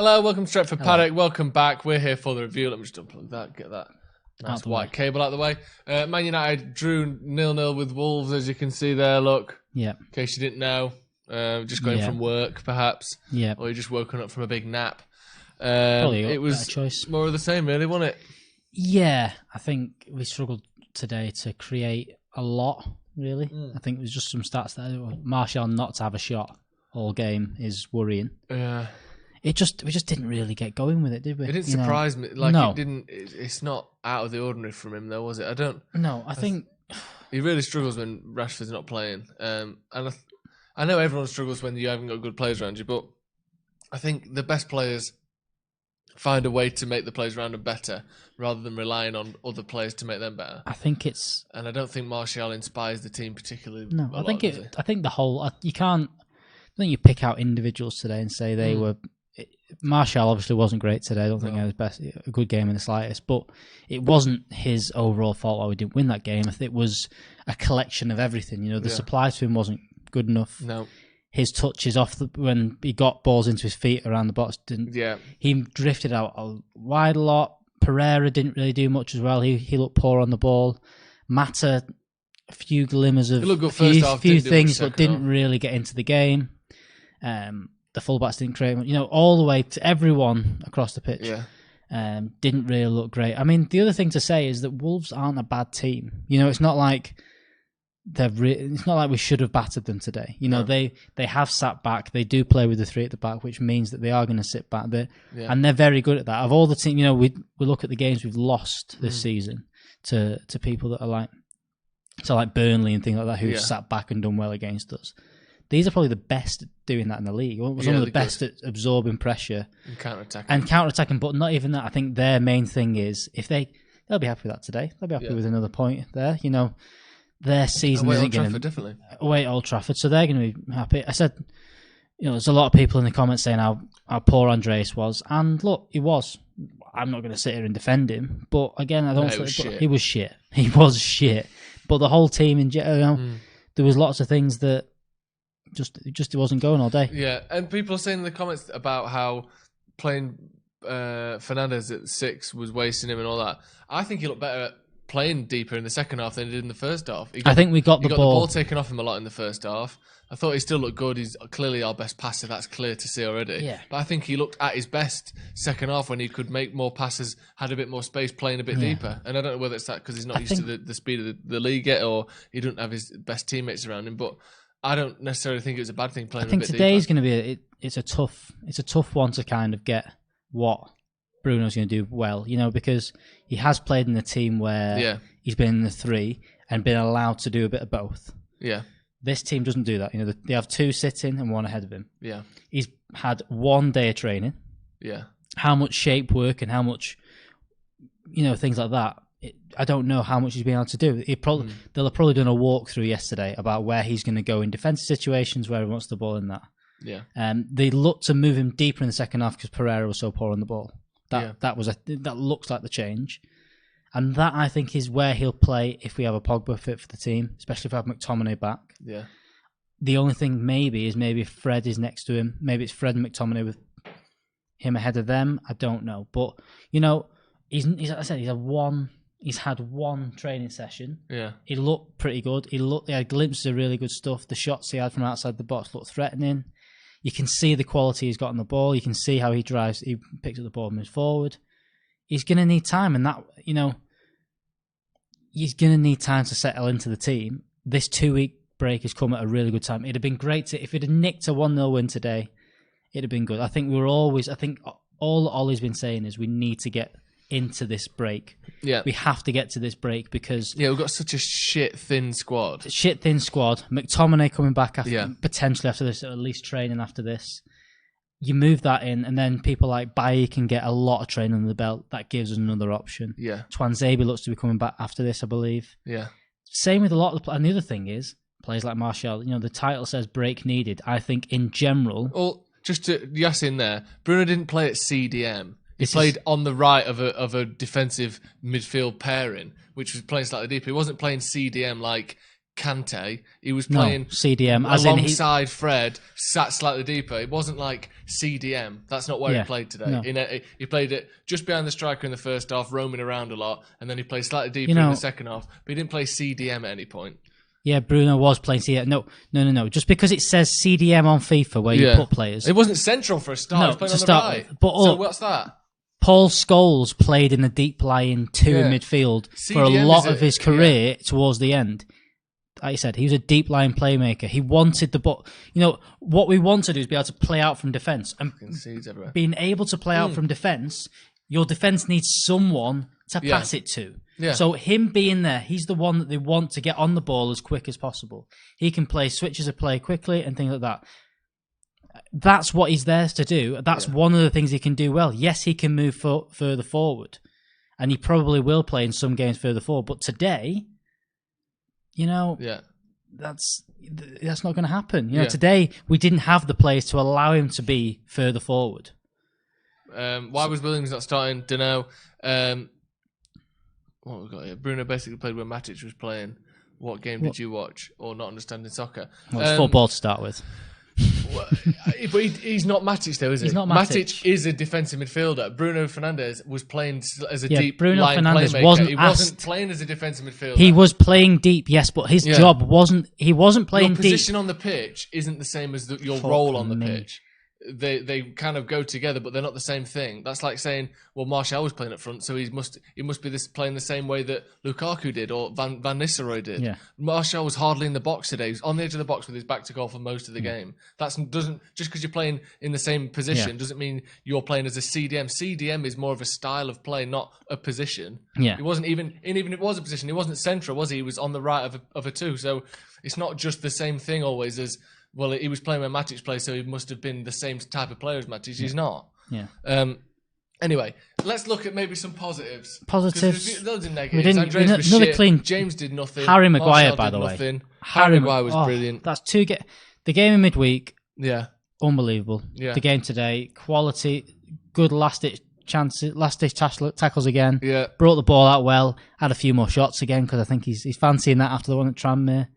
Hello, welcome to Stretford, Hello. Paddock. Welcome back. We're here for the review. Let me just unplug that, get that nice white cable out of the way. Man United drew 0-0 with Wolves, as you can see there. Look, Yeah. in case you didn't know, just going from work, perhaps. Yeah. Or you're just woken up from a big nap. Probably it was choice. more of the same, really, wasn't it? Yeah, I think we struggled today to create a lot. Really, I think it was just some stats that Martial not to have a shot all game is worrying. Yeah. We just didn't really get going with it, did we? It didn't surprise me. Like, no. It didn't. It's not out of the ordinary from him, though, was it? I think he really struggles when Rashford's not playing. And I know everyone struggles when you haven't got good players around you, but I think the best players find a way to make the players around them better rather than relying on other players to make them better. I think it's, and I don't think Martial inspires the team particularly. No, I think the whole, you can't. I think you pick out individuals today and say they were. Martial obviously wasn't great today. I don't think he had a good game in the slightest, but it wasn't his overall fault why we didn't win that game. I think it was a collection of everything. You know, the supply to him wasn't good enough. No. His touches when he got balls into his feet around the box didn't. Yeah. He drifted out wide a lot. Pereira didn't really do much as well. He looked poor on the ball. Mata, a few glimmers of a few things, but didn't really get into the game. The fullbacks didn't create much. You know, all the way to everyone across the pitch. Yeah. Didn't really look great. I mean, the other thing to say is that Wolves aren't a bad team. You know, it's not like it's not like we should have battered them today. You know, they have sat back. They do play with the three at the back, which means that they are going to sit back. And they're very good at that. Of all the teams, you know, we look at the games we've lost this season to people that are like Burnley and things like that, who've sat back and done well against us. These are probably the best at doing that in the league. Some of the best at absorbing pressure and counter-attacking. But not even that. I think their main thing is they'll be happy with that today. They'll be happy with another point there. You know, their season isn't going to definitely away at Old Trafford, so they're going to be happy. I said, you know, there's a lot of people in the comments saying how poor Andreas was, and look, he was. I'm not going to sit here and defend him, but again, he was shit. He was shit. But the whole team in general, there was lots of things that. Just it wasn't going all day. Yeah, and people are saying in the comments about how playing Fernandes at 6 was wasting him and all that. I think he looked better at playing deeper in the second half than he did in the first half. I think we got the ball taken off him a lot in the first half. I thought he still looked good. He's clearly our best passer. That's clear to see already. Yeah. But I think he looked at his best second half when he could make more passes, had a bit more space, playing a bit deeper. And I don't know whether it's that because he's not used to the speed of the league yet, or he doesn't have his best teammates around him. But I don't necessarily think it was a bad thing playing. I think today's going to be it's a tough one to kind of get what Bruno's going to do well, you know, because he has played in a team where he's been in the 3 and been allowed to do a bit of both. Yeah, this team doesn't do that. You know, they have 2 sitting and 1 ahead of him. Yeah, he's had 1 day of training. Yeah, how much shape work and how much, you know, things like that. I don't know how much he's been able to do. They'll have probably done a walkthrough yesterday about where he's going to go in defensive situations, where he wants the ball in that. Yeah. They looked to move him deeper in the second half because Pereira was so poor on the ball. That looks like the change, and that I think is where he'll play if we have a Pogba fit for the team, especially if we have McTominay back. Yeah. The only thing maybe if Fred is next to him. Maybe it's Fred and McTominay with him ahead of them. I don't know, but you know, he's had 1 training session. Yeah. He looked pretty good. He had glimpses of really good stuff. The shots he had from outside the box looked threatening. You can see the quality he's got on the ball. You can see how he drives. He picks up the ball and moves forward. He's going to need time, and that, you know, he's going to need time to settle into the team. This 2-week break has come at a really good time. It'd have been great if it had nicked a 1-0 win today. It'd have been good. I think all Ollie's been saying is we need to get into this break. Yeah, we have to get to this break because we've got such a shit thin squad. McTominay coming back potentially after this, or at least training after this. You move that in, and then people like Bailly can get a lot of training under the belt. That gives us another option. Yeah, Twanzebe looks to be coming back after this, I believe. Yeah, same with a lot of the. And the other thing is players like Martial. You know, the title says break needed. I think in general. Well, just to in there, Bruno didn't play at CDM. He played on the right of a defensive midfield pairing, which was playing slightly deeper. He wasn't playing CDM like Kante. He was playing CDM alongside Fred, sat slightly deeper. It wasn't like CDM. That's not where he played today. No. He played it just behind the striker in the first half, roaming around a lot, and then he played slightly deeper in the second half. But he didn't play CDM at any point. Yeah, Bruno was playing CDM. No. Just because it says CDM on FIFA where you put players. It wasn't central for a start. No, He was playing on the right. But so what's that? Paul Scholes played in the deep lying 2 in midfield for a lot of his career towards the end. Like I said, he was a deep line playmaker. He wanted the ball. What we want to do is be able to play out from defence. And being able to play out from defence, your defence needs someone to pass it to. Yeah. So him being there, he's the one that they want to get on the ball as quick as possible. He can play switches of play quickly and things like that. That's what he's there to do. That's one of the things he can do well. Yes, he can move further forward, and he probably will play in some games further forward. But today, that's not going to happen. Today we didn't have the players to allow him to be further forward. Why was Williams not starting? Don't know. What we got here? Bruno basically played when Matic was playing. What game did you watch? Or not understanding soccer? Well, it's football to start with. But he's not Matic though, is he? He's not Matic. Matic is a defensive midfielder. Bruno Fernandes was playing as a deep Bruno line Fernandes playmaker. He wasn't playing as a defensive midfielder. He was playing deep, yes, but his job wasn't. He wasn't playing Your position deep. on the pitch isn't the same as your role on the pitch. They kind of go together, but they're not the same thing. That's like saying, well, Martial was playing up front, so he must be playing the same way that Lukaku did or Van Nistelrooy did. Yeah. Martial was hardly in the box today. He was on the edge of the box with his back to goal for most of the game. Doesn't just because you're playing in the same position doesn't mean you're playing as a CDM. CDM is more of a style of play, not a position. Yeah. He wasn't even if it was a position, he wasn't central, was he? He was on the right of a two. So it's not just the same thing always as. Well, he was playing when Matic played, so he must have been the same type of player as Matic. He's not. Yeah. Anyway, let's look at maybe some positives. Positives. Loads of negatives. Andreas was shit. Clean. James did nothing. Harry Maguire, by the way. Nothing. Harry Maguire was brilliant. That's the game in midweek. Yeah. Unbelievable. Yeah. The game today, quality, good last-ditch chances, last-ditch tackles again. Yeah. Brought the ball out well. Had a few more shots again because I think he's fancying that after the one at Tranmere.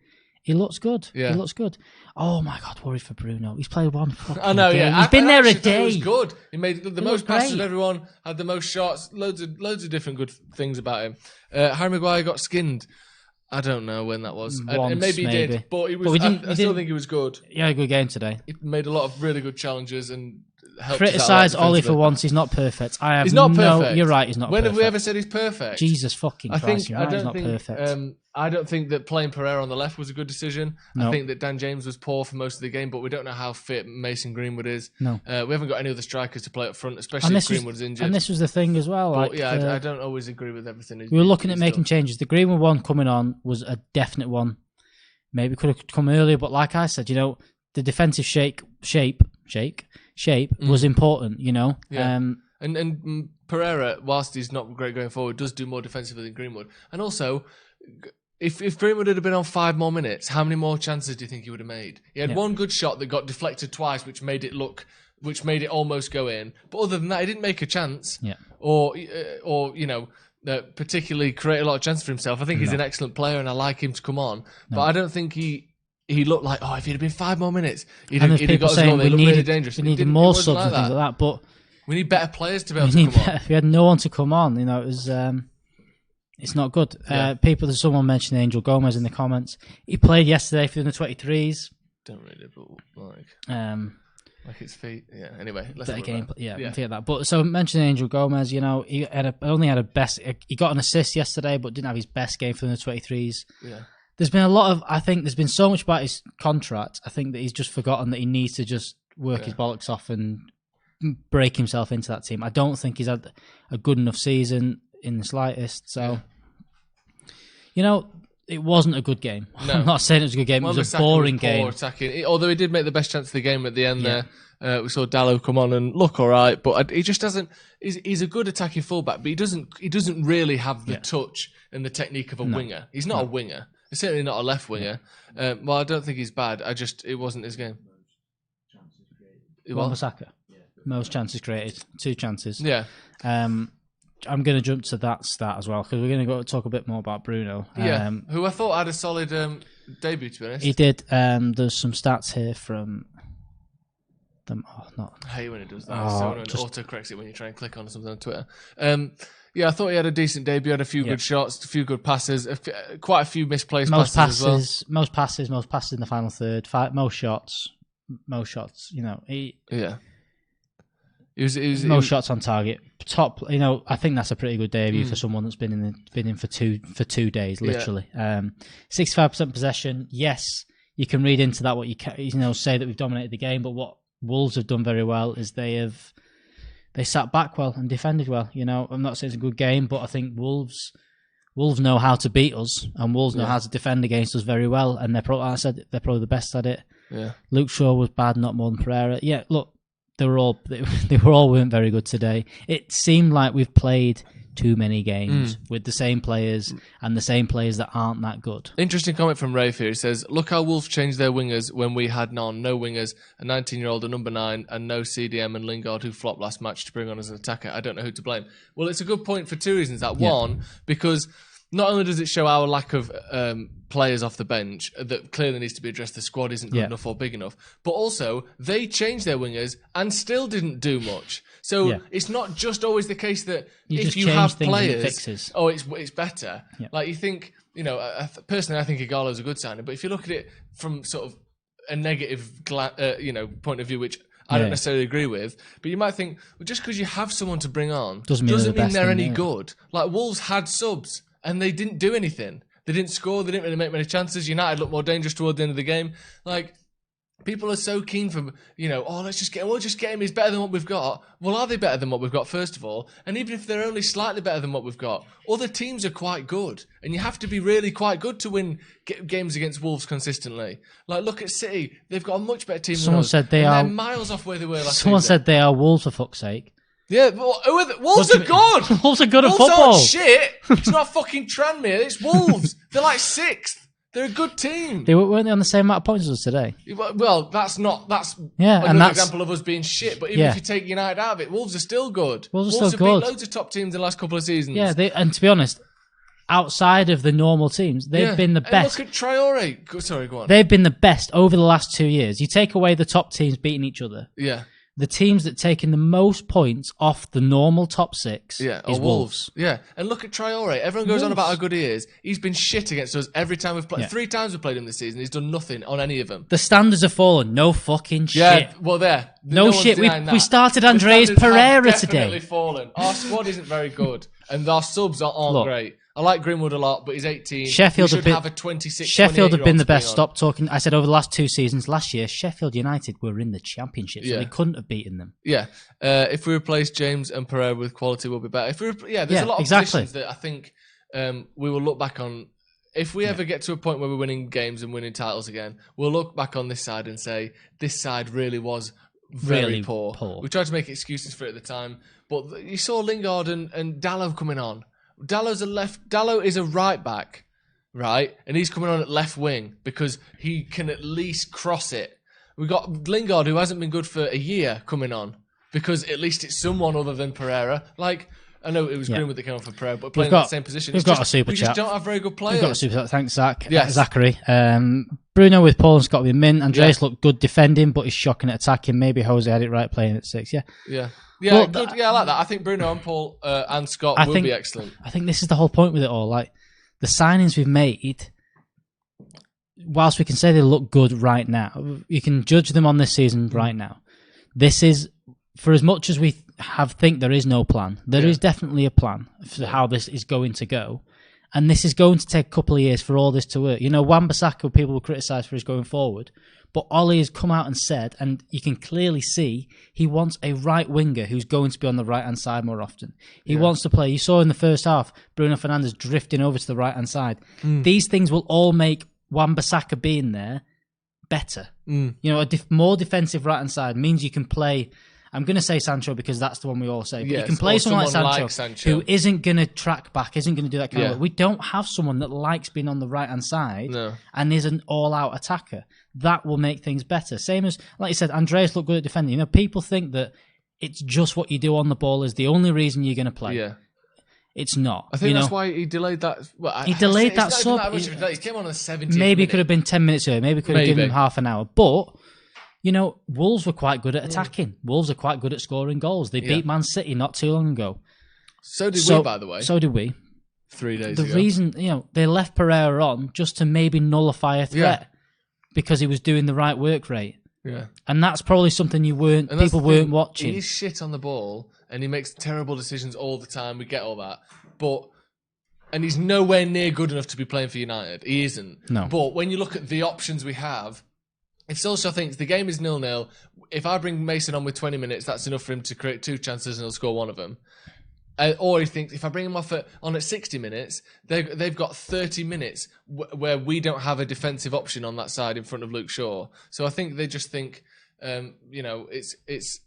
He looks good. Yeah. He looks good. Oh my God, worried for Bruno. He's played one fucking game. He's been there a day. He was good. He made the most passes of everyone, had the most shots, loads of different good things about him. Harry Maguire got skinned. I don't know when that was. Once, maybe he did, but he was. I still think he was good. He had a good game today. He made a lot of really good challenges and criticise Ollie for once. He's not perfect. He's not perfect. You're right. He's not. When perfect. have we ever said he's perfect? Jesus fucking Christ! He's not perfect. I don't think that playing Pereira on the left was a good decision. No. I think that Dan James was poor for most of the game, but we don't know how fit Mason Greenwood is. No, we haven't got any other strikers to play up front, especially if Greenwood's injured. And this was the thing as well. But I don't always agree with everything. We were looking at making changes. The Greenwood one coming on was a definite one. Maybe could have come earlier, but like I said, the defensive shape was important. Yeah. And Pereira, whilst he's not great going forward, does do more defensively than Greenwood. And also, if Greenwood had been on 5 more minutes, how many more chances do you think he would have made? He had one good shot that got deflected twice, which made it almost go in. But other than that, he didn't make a chance. Yeah. Or particularly create a lot of chances for himself. I think he's an excellent player, and I like him to come on. But I don't think he looked like, if he'd have been 5 more minutes, he'd have got us going. They looked really dangerous. We needed more subs and things like that, but we need better players to be able to come on. If we had no one to come on, it was it's not good. Yeah. There's someone mentioned Angel Gomez in the comments. He played yesterday for the 23s. Don't really, but like his feet. Yeah. Anyway, let's better game. Forget that. But so mentioning Angel Gomez, he he got an assist yesterday, but didn't have his best game for the 23s. Yeah. There's been so much about his contract. I think that he's just forgotten that he needs to just work his bollocks off and break himself into that team. I don't think he's had a good enough season in the slightest. So, it wasn't a good game. No. I'm not saying it was a good game. It was a boring game. Attacking. Although he did make the best chance of the game at the end there. We saw Ighalo come on and look all right, but he just doesn't. He's a good attacking fullback, but he doesn't really have the touch and the technique of a winger. He's not a winger. He's certainly not a left winger. Well, I don't think he's bad. It wasn't his game. Wan-Bissaka. Most chances created, 2 chances. Yeah. I'm going to jump to that stat as well because we're going to go talk a bit more about Bruno. Who I thought had a solid debut, to be honest. He did. There's some stats here from them. Oh, not. I hate when it does that. Oh, So when it auto-corrects it when you try and click on something on Twitter. Yeah, I thought he had a decent debut. Had a few good shots, a few good passes, quite a few misplaced passes as well. Most passes in the final third. Most shots. You know, he was most shots on target. Top. You know, I think that's a pretty good debut for someone that's been in for 2 days, literally. 65% possession. Yes, you can read into that what you can, say that we've dominated the game, but what Wolves have done very well is they sat back well and defended well. You know, I'm not saying it's a good game, but I think Wolves know how to beat us, and Wolves know how to defend against us very well. And they're probably the best at it. Yeah. Luke Shaw was bad, not more than Pereira. Yeah, look, they weren't very good today. It seemed like we've played too many games with the same players and the same players that aren't that good. Interesting comment from Rafe here. He says, look how Wolves changed their wingers when we had no wingers, a 19-year-old, a number 9, and no CDM and Lingard who flopped last match to bring on as an attacker. I don't know who to blame. Well, it's a good point for 2 reasons. One, because not only does it show our lack of players off the bench that clearly needs to be addressed, the squad isn't good enough or big enough, but also they changed their wingers and still didn't do much. So it's not just always the case that if you have players, it's better. Yeah. Like you think, personally I think Ighalo is a good signing, but if you look at it from sort of a negative, point of view, which I don't necessarily agree with, but you might think, well, just because you have someone to bring on doesn't mean they're any good. Like Wolves had subs and they didn't do anything. They didn't score. They didn't really make many chances. United looked more dangerous toward the end of the game. Like, people are so keen for, let's just get him. He's better than what we've got. Well, are they better than what we've got, first of all? And even if they're only slightly better than what we've got, other teams are quite good. And you have to be really quite good to win games against Wolves consistently. Like, look at City. They've got a much better team than us. They're miles off where they were last season. Someone said they are Wolves, for fuck's sake. Yeah, well, Wolves are good. Wolves are good at football. Wolves aren't shit. It's not fucking Tranmere. It's Wolves. They're like 6th. They're a good team. Weren't they on the same amount of points as us today? Well, that's another example of us being shit. But even if you take United out of it, Wolves are still good. Wolves have beat loads of top teams in the last couple of seasons. Yeah, and to be honest, outside of the normal teams, they've been the best. And look at Traore. Sorry, go on. They've been the best over the last 2 years. You take away the top teams beating each other. Yeah. The teams that taken the most points off the normal top 6 is Wolves. Yeah, and look at Traore. Everyone goes on about how good he is. He's been shit against us every time we've played. Yeah. 3 times we've played him this season. He's done nothing on any of them. The standards have fallen. No fucking shit. Yeah, well, no shit. We started Andreas Pereira today. Definitely fallen. Our squad isn't very good, and our subs aren't great. I like Greenwood a lot, but he's 18. Sheffield have a 26. Sheffield have been the best. Stop talking. I said over the last 2 seasons. Last year, Sheffield United were in the Championship, so they couldn't have beaten them. Yeah. If we replace James and Pereira with quality, we'll be better. There's a lot of positions that I think we will look back on. If we ever get to a point where we're winning games and winning titles again, we'll look back on this side and say, this side really was very poor. We tried to make excuses for it at the time, but you saw Lingard and Ighalo coming on. Ighalo is a right back, right? And he's coming on at left wing because he can at least cross it. We've got Lingard, who hasn't been good for a year, coming on because at least it's someone other than Pereira. Like, I know it was Greenwood that came on for Pereira, but playing in the same position. We've got a super chat. We just don't have very good players. We've got a super chat. Thanks, Zach. Yes. Zachary. Bruno with Paul and Scott with mint. Andreas looked good defending, but he's shocking at attacking. Maybe Jose had it right playing at 6. Yeah, I like that. I think Bruno and Paul and Scott will be excellent. I think this is the whole point with it all. Like, the signings we've made, whilst we can say they look good right now, you can judge them on this season right now. This is, for as much as we think there is no plan, there is definitely a plan for how this is going to go. And this is going to take a couple of years for all this to work. Wan-Bissaka, people will criticise for his going forward. But Ollie has come out and said, and you can clearly see, he wants a right winger who's going to be on the right-hand side more often. He wants to play. You saw in the first half, Bruno Fernandes drifting over to the right-hand side. These things will all make Wan-Bissaka being there better. A more defensive right-hand side means you can play... I'm going to say Sancho because that's the one we all say. But you can play someone like Sancho who isn't going to track back, isn't going to do that kind of work. We don't have someone that likes being on the right-hand side and is an all-out attacker. That will make things better. Same as, like you said, Andreas looked good at defending. People think that it's just what you do on the ball is the only reason you're going to play. Yeah. It's not. I think that's why he delayed that. Well, he delayed that sub. He came on the 70th Maybe minute. it could have been 10 minutes earlier. Maybe could have given him half an hour. But, Wolves were quite good at attacking. Wolves are quite good at scoring goals. They beat Man City not too long ago. So did we, by the way. So did we. 3 days ago. The reason, they left Pereira on just to maybe nullify a threat because he was doing the right work rate. Yeah. And that's probably something people weren't watching. He's shit on the ball and he makes terrible decisions all the time. We get all that. And he's nowhere near good enough to be playing for United. He isn't. No. But when you look at the options we have, if Solskjaer thinks the game is 0-0, if I bring Mason on with 20 minutes, that's enough for him to create 2 chances and he'll score one of them. Or he thinks if I bring him on at 60 minutes, they've got 30 minutes where we don't have a defensive option on that side in front of Luke Shaw. So I think they just think, it's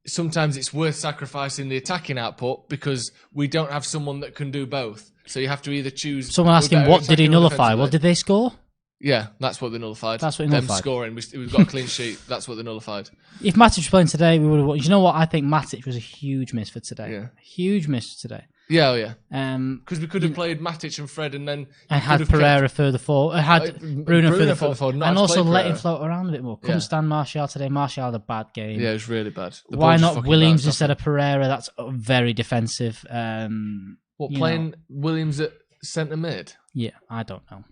sometimes it's worth sacrificing the attacking output because we don't have someone that can do both. So you have to either choose. Someone asked him, what did he nullify? Well, did they score? Yeah, that's what they nullified. That's what they nullified. Them scoring. We've got a clean sheet. That's what they nullified. If Matic was playing today, we would have. You know what? I think Matic was a huge miss for today. Yeah. Huge miss today. Yeah, because we could have played Matic and Fred and then... And had Pereira further forward. Had Bruno further forward. And also let him float around a bit more. Couldn't stand Martial today. Martial had a bad game. Yeah, it was really bad. Why not Williams instead of Pereira? That's very defensive. Playing Williams at centre mid? Yeah, I don't know.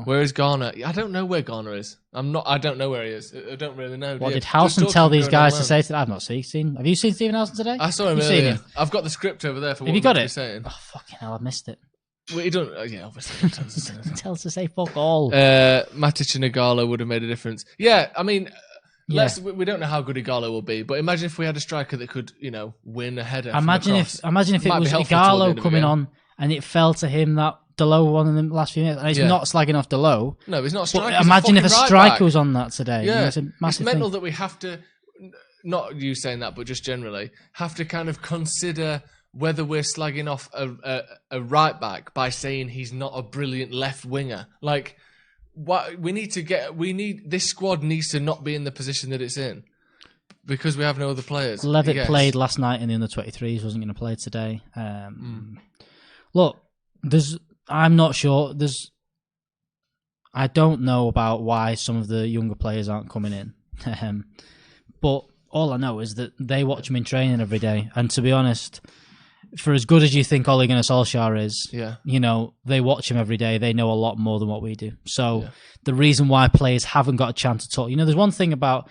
Where is Garner? I don't know where Garner is. I don't know where he is. I don't really know. What did Howson tell these guys to say today? I've not seen. Have you seen Stephen Howson today? I saw him earlier. I've got the script over there for what he's saying. Oh, fucking hell, I missed it. Well, he don't. Yeah, obviously. Tell us to say fuck all. Matic and Ighalo would have made a difference. Yeah, I mean, we don't know how good Ighalo will be, but imagine if we had a striker that could, win a header. Imagine if it was Ighalo coming on and it fell to him that Dalot won in the last few minutes. And he's not slagging off Dalot. No, he's not a striker. Imagine if a striker was on that today. Yeah, it's a massive mental thing. that we have to, not you saying that, but just generally, have to kind of consider whether we're slagging off a right back by saying he's not a brilliant left winger. Like, what this squad needs to not be in the position that it's in. Because we have no other players. Levitt played last night in the under-23s, wasn't going to play today. Look, I'm not sure. I don't know about why some of the younger players aren't coming in. But all I know is that they watch him in training every day. And to be honest, for as good as you think Ole Gunnar Solskjaer is, they watch him every day. They know a lot more than what we do. So the reason why players haven't got a chance to talk, there's one thing about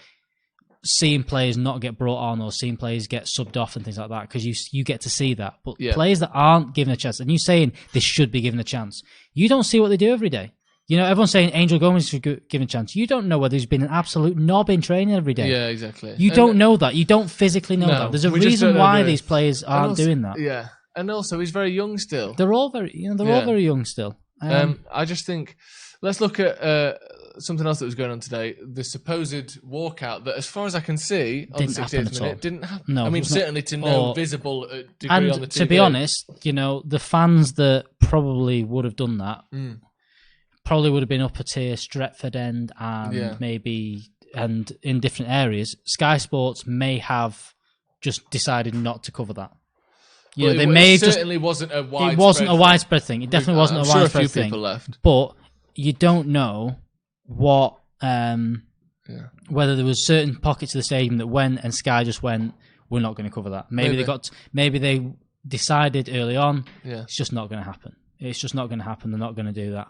seeing players not get brought on or seeing players get subbed off and things like that, because you get to see that. But players that aren't given a chance, and you saying they should be given a chance, you don't see what they do every day. Everyone's saying Angel Gomez should be given a chance. You don't know whether he's been an absolute knob in training every day. Yeah, exactly. You don't know that. You don't physically know that. There's a reason why these players aren't doing that. Yeah, and also he's very young still. They're all very young still. I just think let's look at something else that was going on today. The supposed walkout that, as far as I can see, on the 68th minute, didn't happen. No, I mean, certainly to no visible degree and on the TV. To be honest, the fans that probably would have done that probably would have been upper tier, Stretford end, and maybe in different areas. Sky Sports may have just decided not to cover that. They may have certainly wasn't a widespread. It wasn't a widespread thing. It definitely wasn't a widespread thing. A few thing. people left, but you don't know what whether there was certain pockets of the stadium that went and Sky just went, we're not going to cover that. Maybe they decided early on it's just not going to happen. It's just not going to happen. They're not going to do that.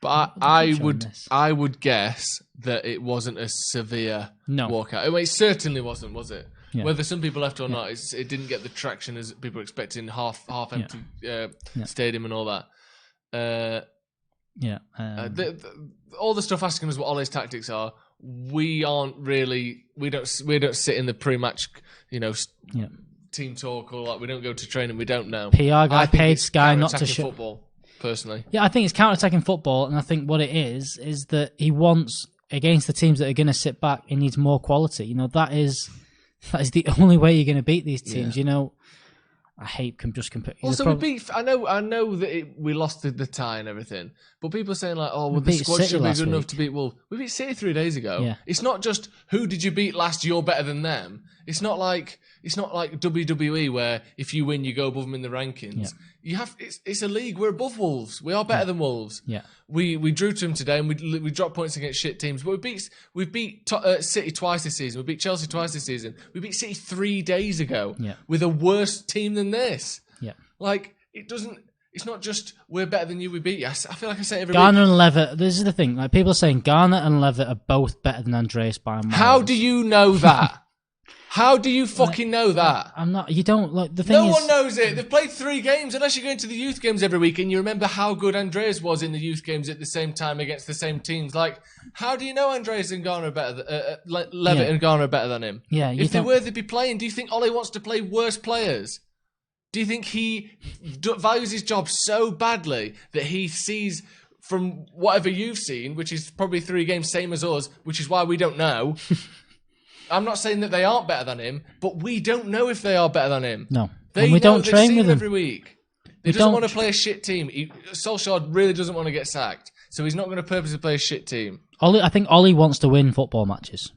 But I would guess that it wasn't a severe walkout. I mean, it certainly wasn't, was it? Yeah. Whether some people left or not, it didn't get the traction as people were expecting. Half empty stadium and all that. All the stuff asking us what Ole's tactics are, we don't sit in the pre-match, team talk, or we don't go to training. We don't know. PR guy paid Sky not to show football. Personally, I think it's counter-attacking football, and I think what it is that he wants, against the teams that are going to sit back, he needs more quality. That is the only way you're going to beat these teams. I hate just compare. Also, we beat. I know that we lost the tie and everything, but people are saying like, "Oh, well, the squad should be good enough to beat Wolves." We beat City 3 days ago. Yeah. It's not just who did you beat last. You're better than them. It's not like WWE where if you win, you go above them in the rankings. You have. It's a league. We're above Wolves. We are better than Wolves. Yeah. We drew to them today, and we dropped points against shit teams. But we beat City twice this season. We beat Chelsea twice this season. We beat City 3 days ago with a worse team than this. Yeah. Like, it doesn't... It's not just, we're better than you, we beat you. I feel like I say it every Garner week. and Levitt, this is the thing. Like, people are saying Garner and Levitt are both better than Andreas by miles. How do you know that? How do you fucking know that? I'm not... You don't... Like, the thing no is... one knows it. They've played 3 games, unless you're going to the youth games every week and you remember how good Andreas was in the youth games at the same time against the same teams. Like, how do you know Andreas and Garner are better... Levitt and Garner are better than him? Yeah, if they were, they'd be playing. Do you think Ole wants to play worse players? Do you think he values his job so badly that he sees from whatever you've seen, which is probably 3 games, same as us, which is why we don't know. I'm not saying that they aren't better than him, but we don't know if they are better than him. No. And we don't train with him every week. He doesn't want to play a shit team. Solskjaer really doesn't want to get sacked, so he's not going to purposely play a shit team. I think Ole wants to win football matches.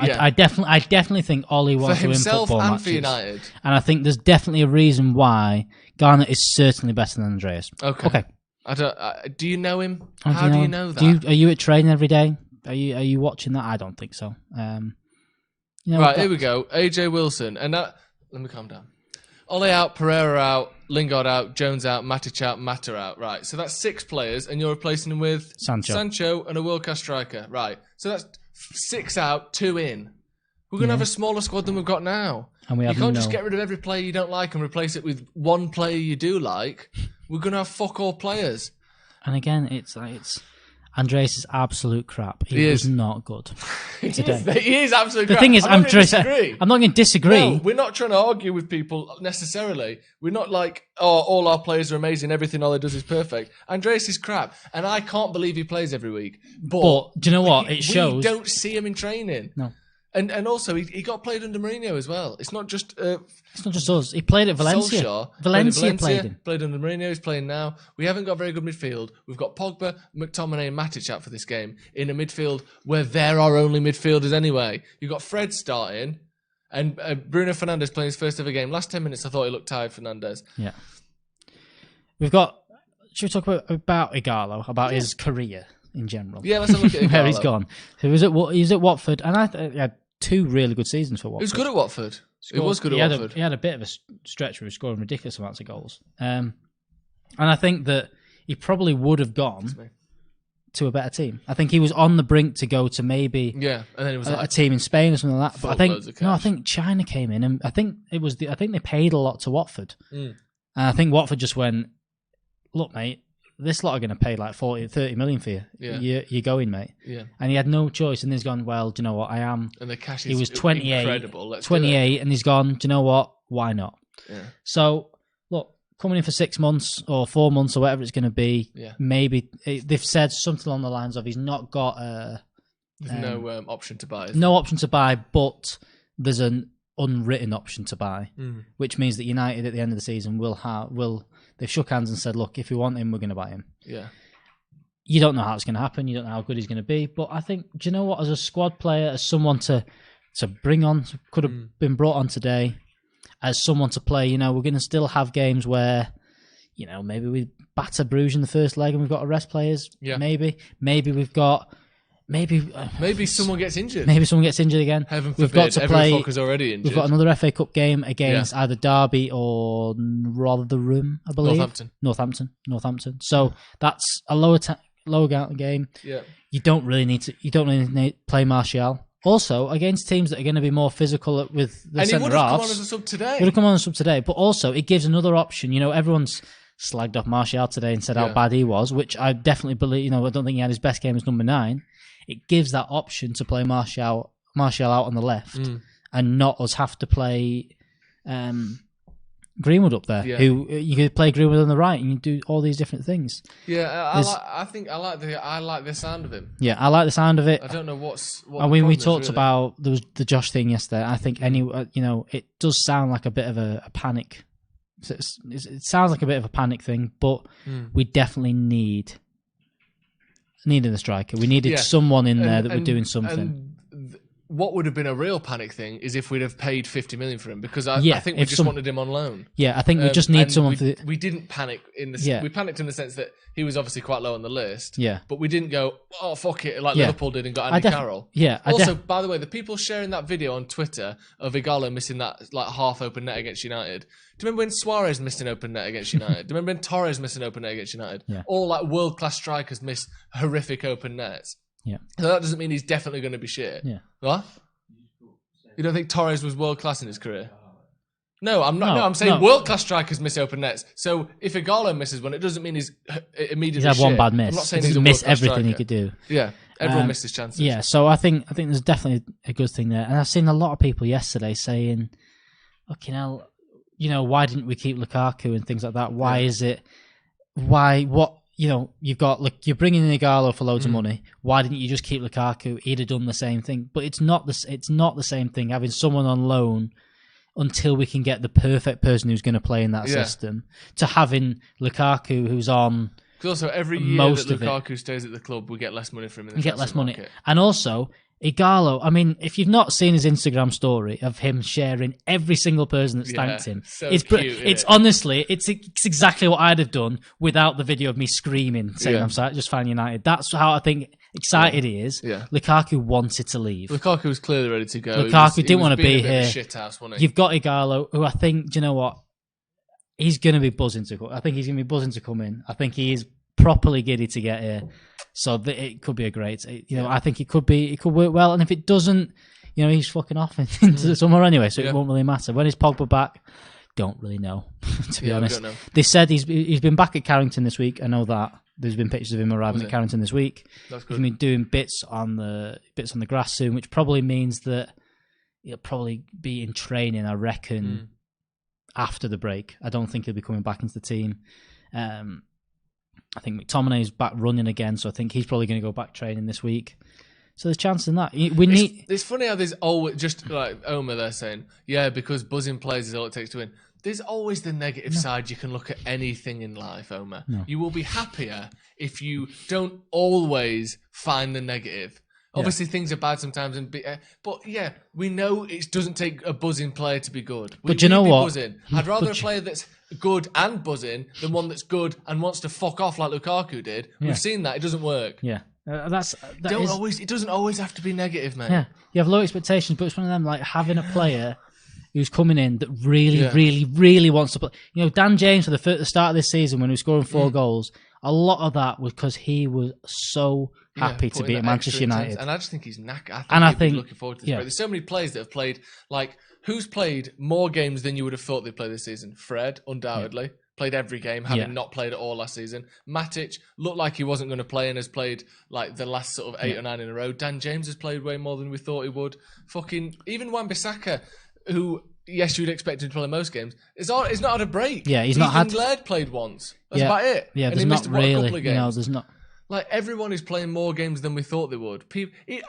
Yeah. I definitely think Ole wants to win football matches. For himself and for United. And I think there's definitely a reason why Garner is certainly better than Andreas. Okay. Do you know him? How do you know that? Are you at training every day? Are you watching that? I don't think so. Right, here we go. AJ Wilson. And let me calm down. Ole out, Pereira out, Lingard out, Jones out, Matic out, Mata out. Right, so that's 6 players, and you're replacing them with Sancho and a world-class striker. Right, so that's 6 out, 2 in. We're going to have a smaller squad than we've got now. And you can't just get rid of every player you don't like and replace it with one player you do like. We're going to have fuck all players. And again, it's Andreas is absolute crap. He was not good today. He is absolute crap. The thing is, I'm not going to disagree. No, we're not trying to argue with people necessarily. We're not like, oh, all our players are amazing. Everything Ole does is perfect. Andreas is crap. And I can't believe he plays every week. But do you know what? It shows. We don't see him in training. No. And also, he got played under Mourinho as well. It's not just us. He played at Valencia. Valencia played him. Played under Mourinho. He's playing now. We haven't got very good midfield. We've got Pogba, McTominay, and Matic out for this game in a midfield where they're our only midfielders anyway. You've got Fred starting, and Bruno Fernandes playing his first ever game. Last 10 minutes, I thought he looked tired, Fernandes. Yeah. We've got. Should we talk about Ighalo, about his career in general? Yeah, let's have a look at Ighalo. Where he's gone. So he was at Watford, and he had 2 really good seasons for Watford. He was good at Watford. He was good at Watford. He had a bit of a stretch where he was scoring ridiculous amounts of goals. And I think that he probably would have gone to a better team. I think he was on the brink to go to maybe and then it was a team in Spain or something like that. But I think China came in, and I think they paid a lot to Watford. And I think Watford just went, look, mate, this lot are going to pay like 30 million for you. Yeah. You're going, mate. Yeah. And he had no choice, and he's gone, well, do you know what, I am. And the cash is he was 28, incredible. 28, and he's gone, do you know what, why not? Yeah. So, look, coming in for 6 months or 4 months or whatever it's going to be, maybe they've said something along the lines of he's not got no option to buy. No option to buy, but there's an unwritten option to buy, which means that United at the end of the season they've shook hands and said, look, if we want him, we're going to buy him. Yeah. You don't know how it's going to happen. You don't know how good he's going to be. But I think, do you know what? As a squad player, as someone to bring on, could have been brought on today, as someone to play, we're going to still have games where, maybe we batter Bruges in the first leg and we've got to rest players. Yeah. Maybe we've got... Maybe someone gets injured. Maybe someone gets injured again. Heaven forbid. We've got to play. Already injured. We've got another FA Cup game against either Derby or Rotherham, I believe. Northampton. So that's a lower game. Yeah. You don't really need to play Martial. Also, against teams that are going to be more physical with the centre halves. And he would have come on as a sub today. Would have come on as a sub today. But also, it gives another option. Everyone's slagged off Martial today and said how bad he was, which I definitely believe. I don't think he had his best game as number 9. It gives that option to play Martial out on the left and not us have to play Greenwood up there. Yeah. Who you could play Greenwood on the right and you do all these different things. Yeah, I like the sound of him. Yeah, I like the sound of it. I don't know what we talked about there was the Josh thing yesterday. I think it does sound like a bit of a panic So it sounds like a bit of a panic thing, but we definitely needed a striker. We needed someone in there that were doing something. What would have been a real panic thing is if we'd have paid 50 million for him, because I think we just wanted him on loan. Yeah, I think we just need someone for. We didn't panic we panicked in the sense that he was obviously quite low on the list. Yeah, but we didn't go, oh fuck it, like Liverpool did and got Andy Carroll. Yeah. Also, by the way, the people sharing that video on Twitter of Ighalo missing that like half open net against United. Do you remember when Suarez missed an open net against United? Do you remember when Torres missed an open net against United? Yeah. All like world class strikers miss horrific open nets. Yeah. So that doesn't mean he's definitely going to be shit. Yeah. What? You don't think Torres was world class in his career? No, I'm not. No, I'm saying world class strikers miss open nets. So if Ighalo misses one, it doesn't mean he's immediately. He's had one bad miss. I'm not saying he's missed everything striker. he could do. Yeah, everyone missed his chances. Yeah, so I think there's definitely a good thing there, and I've seen a lot of people yesterday saying, "Fucking hell, why didn't we keep Lukaku and things like that? Why is it? Why what?" You've got you're bringing in Ighalo for loads of money. Why didn't you just keep Lukaku? He'd have done the same thing. But it's not the same thing having someone on loan until we can get the perfect person who's going to play in that system. To having Lukaku who's on. Because also every year that Lukaku stays at the club, we get less money from him. We get less money, and also Ighalo. I mean, if you've not seen his Instagram story of him sharing every single person that's thanked him, so it's honestly, it's exactly what I'd have done without the video of me screaming saying I'm sorry, just fan United. That's how I think excited he is. Yeah. Lukaku wanted to leave. Lukaku was clearly ready to go. Lukaku didn't want to be here. Shithouse, wasn't he? You've got Ighalo, who I think, do you know what? He's going to be buzzing to come. I think he's going to be buzzing to come in. I think he is properly giddy to get here. So it could be a great, I think it could work well. And if it doesn't, he's fucking off into the summer anyway, so it won't really matter. When is Pogba back? Don't really know, to be honest. Don't know. They said he's been back at Carrington this week. I know that. There's been pictures of him arriving at Carrington this week. That's good. He's been doing bits on the grass soon, which probably means that he'll probably be in training, I reckon, after the break. I don't think he'll be coming back into the team. I think McTominay's back running again, so I think he's probably going to go back training this week. So there's chance in that. It's funny how there's always, just like Omer, they're saying, because buzzing players is all it takes to win. There's always the negative side. You can look at anything in life, Omer. No. You will be happier if you don't always find the negative. Obviously, things are bad sometimes, but we know it doesn't take a buzzing player to be good. But you know what? Buzzing. I'd rather a player that's good and buzzing than one that's good and wants to fuck off like Lukaku did. We've seen that; it doesn't work. Yeah, It doesn't always have to be negative, mate. Yeah, you have low expectations, but it's one of them like having a player who's coming in that really wants to play. Dan James for the start of this season when he was scoring 4 goals. A lot of that was because he was so happy to be at Manchester United. And I just think he's knackered. I think he's looking forward to this break. There's so many players that have played, who's played more games than you would have thought they'd play this season? Fred, undoubtedly. Yeah. Played every game, having not played at all last season. Matic looked like he wasn't going to play and has played the last sort of 8 or 9 in a row. Dan James has played way more than we thought he would. Even Wan-Bissaka, who... Yes, you'd expect him to play most games. He's not had a break. Yeah, he's not had. Laird played once. That's about it. Yeah, and there's he missed not really. A couple of games. There's not. Everyone is playing more games than we thought they would.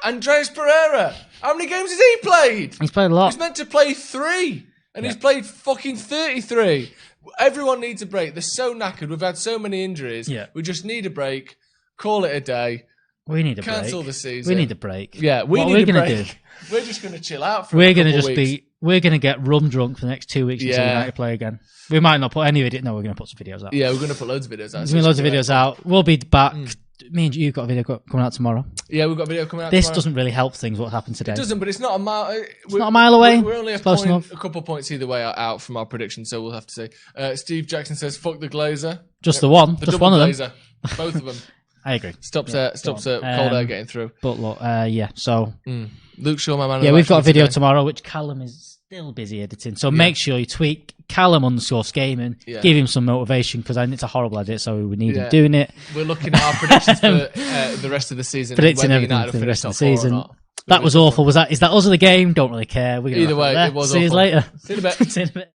Andreas Pereira, how many games has he played? He's played a lot. He's meant to play 3, and he's played fucking 33. Everyone needs a break. They're so knackered. We've had so many injuries. Yeah. We just need a break. Call it a day. We need a break. Cancel the season. We need a break. Yeah, what need a break. Do? We're just going to chill out for a couple of weeks. We're going to get rum drunk for the next 2 weeks until United play again. We might not put any video. No, we're going to put some videos out. Yeah, we're going to put loads of videos out. There's going to be loads of videos out. We'll be back. Me and you've got a video coming out tomorrow. Yeah, we've got a video coming out This tomorrow. doesn't really help things, what happened today. It doesn't, but it's not a mile... It's not a mile away. We're only a couple points either way out from our prediction, so we'll have to say. Steve Jackson says, fuck the Glazer. Just the one. Just one of them. Glazer. Both of them. I agree. Stops cold air getting through. But look, so... Luke Shaw, my man. Yeah, we've got a video tomorrow, which Callum is still busy editing. So make sure you tweet Callum_Skaman. Yeah. Give him some motivation, because it's a horrible idea, so we need him doing it. We're looking at our predictions for the rest of the season. Predicting everything for the rest of the season. That was awful. Is that us or the game? Don't really care. Either way, it was awful. See you later. See you in a bit. See you in a bit.